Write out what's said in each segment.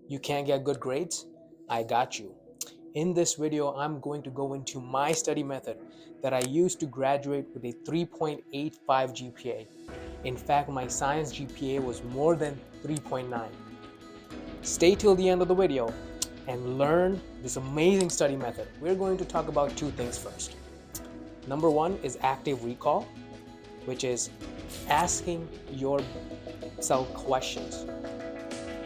You can't get good grades? I got you. In this video, I'm going to go into my study method that I used to graduate with a 3.85 GPA. In fact, my science GPA was more than 3.9. Stay till the end of the video and learn this amazing study method. We're going to talk about two things first. Number one is active recall, which is asking yourself questions.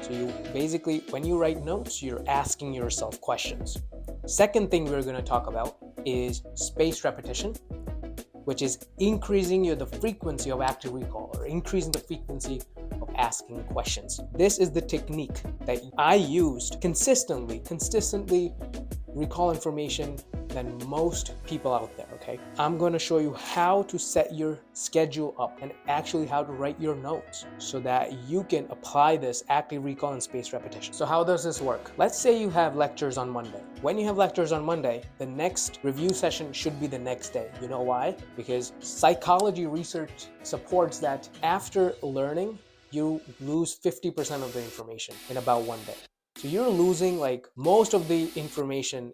So you basically, when you write notes, you're asking yourself questions. Second thing we're going to talk about is spaced repetition, which is increasing the frequency of active recall or increasing the frequency of asking questions. This is the technique that I used consistently recall information than most people out there, okay? I'm going to show you how to set your schedule up and actually how to write your notes so that you can apply this active recall and spaced repetition. So how does this work? Let's say you have lectures on Monday. When you have lectures on Monday, the next review session should be the next day. You know why? Because psychology research supports that after learning, you lose 50% of the information in about one day. So you're losing like most of the information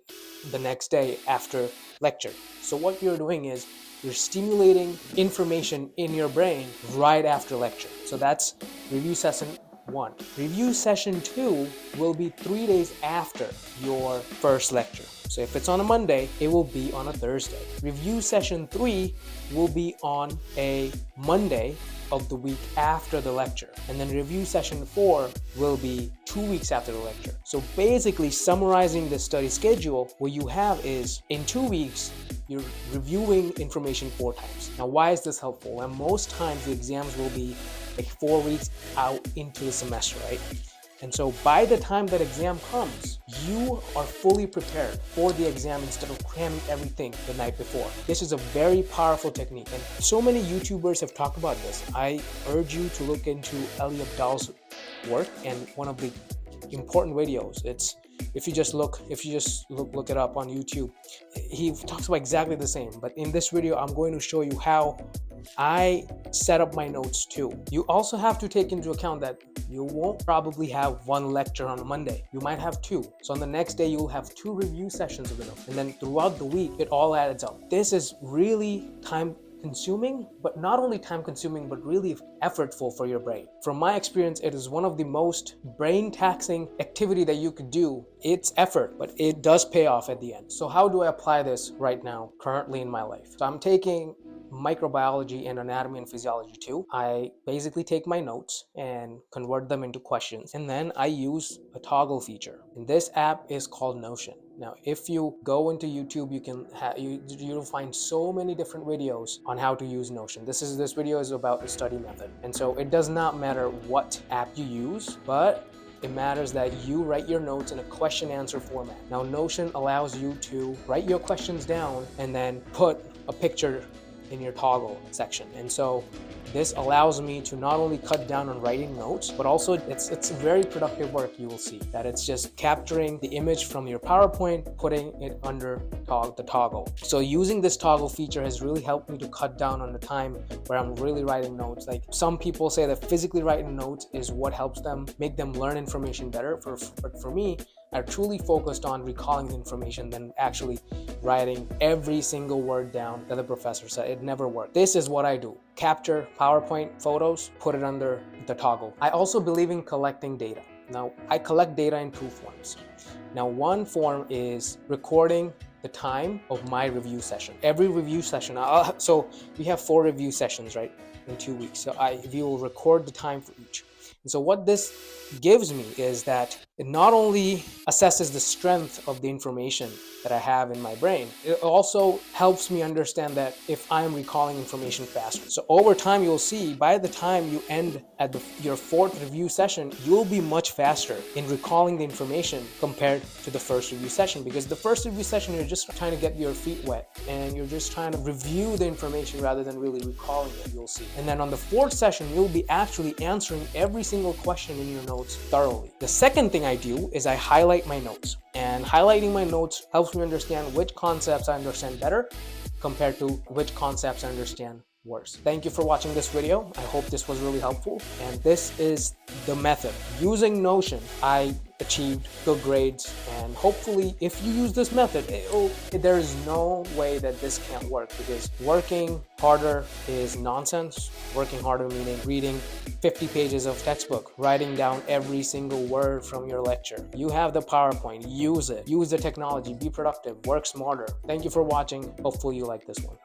the next day after lecture. So what you're doing is you're stimulating information in your brain right after lecture. So that's review session 1. Review session 2 will be 3 days after your first lecture. So if it's on a Monday, it will be on a Thursday. Review session 3 will be on a Monday of the week after the lecture. And then review session 4 will be 2 weeks after the lecture. So basically summarizing the study schedule, what you have is in 2 weeks, you're reviewing information 4 times. Now, why is this helpful? And most times the exams will be like 4 weeks out into the semester, right? And so by the time that exam comes, you are fully prepared for the exam instead of cramming everything the night before. This is a very powerful technique, and so many YouTubers have talked about this. I urge you to look into Ali Abdaal's work, and one of the important videos, if you just look it up on YouTube, he talks about exactly the same. But in this video, I'm going to show you how I set up my notes too. You also have to take into account that you won't probably have one lecture on a Monday. You might have 2. So on the next day, you'll have 2 review sessions of the note. And then throughout the week, it all adds up. This is really time consuming, but not only time consuming, but really effortful for your brain. From my experience, it is one of the most brain taxing activity that you could do. It's effort, but it does pay off at the end. So how do I apply this right now, currently in my life? So I'm taking microbiology and anatomy and physiology too. I basically take my notes and convert them into questions, and then I use a toggle feature, and this app is called Notion. Now, if you go into YouTube, you'll find so many different videos on how to use Notion. This video is about the study method, and so it does not matter what app you use, but it matters that you write your notes in a question answer format. Now, Notion allows you to write your questions down and then put a picture in your toggle section. And so this allows me to not only cut down on writing notes, but also it's very productive work. You will see that it's just capturing the image from your PowerPoint, putting it under the toggle. So using this toggle feature has really helped me to cut down on the time where I'm really writing notes. Like some people say that physically writing notes is what helps them make them learn information better. But for me, I truly focused on recalling the information than actually writing every single word down that the professor said. It never worked. This is what I do. Capture PowerPoint photos, put it under the toggle. I also believe in collecting data. Now, I collect data in 2 forms. Now, one form is recording the time of my review session. Every review session, so we have 4 review sessions, right, in 2 weeks. So we will record the time for each. And so what this gives me is that it not only assesses the strength of the information that I have in my brain, it also helps me understand that if I'm recalling information faster. So over time, you'll see by the time you end at your 4th review session, you'll be much faster in recalling the information compared to the first review session, because the first review session, you're just trying to get your feet wet and you're just trying to review the information rather than really recalling it, you'll see. And then on the 4th session, you'll be actually answering every single question in your notes thoroughly. The second thing I do is I highlight my notes, and highlighting my notes helps me understand which concepts I understand better compared to which concepts I understand worse. Thank you for watching this video. I hope this was really helpful. And this is the method. Using Notion, I achieved good grades, and hopefully if you use this method, there is no way that this can't work, because working harder is nonsense. Working harder meaning reading 50 pages of textbook, writing down every single word from your lecture. You have the PowerPoint, use it. Use the technology, be productive, work smarter. Thank you for watching. Hopefully you like this one.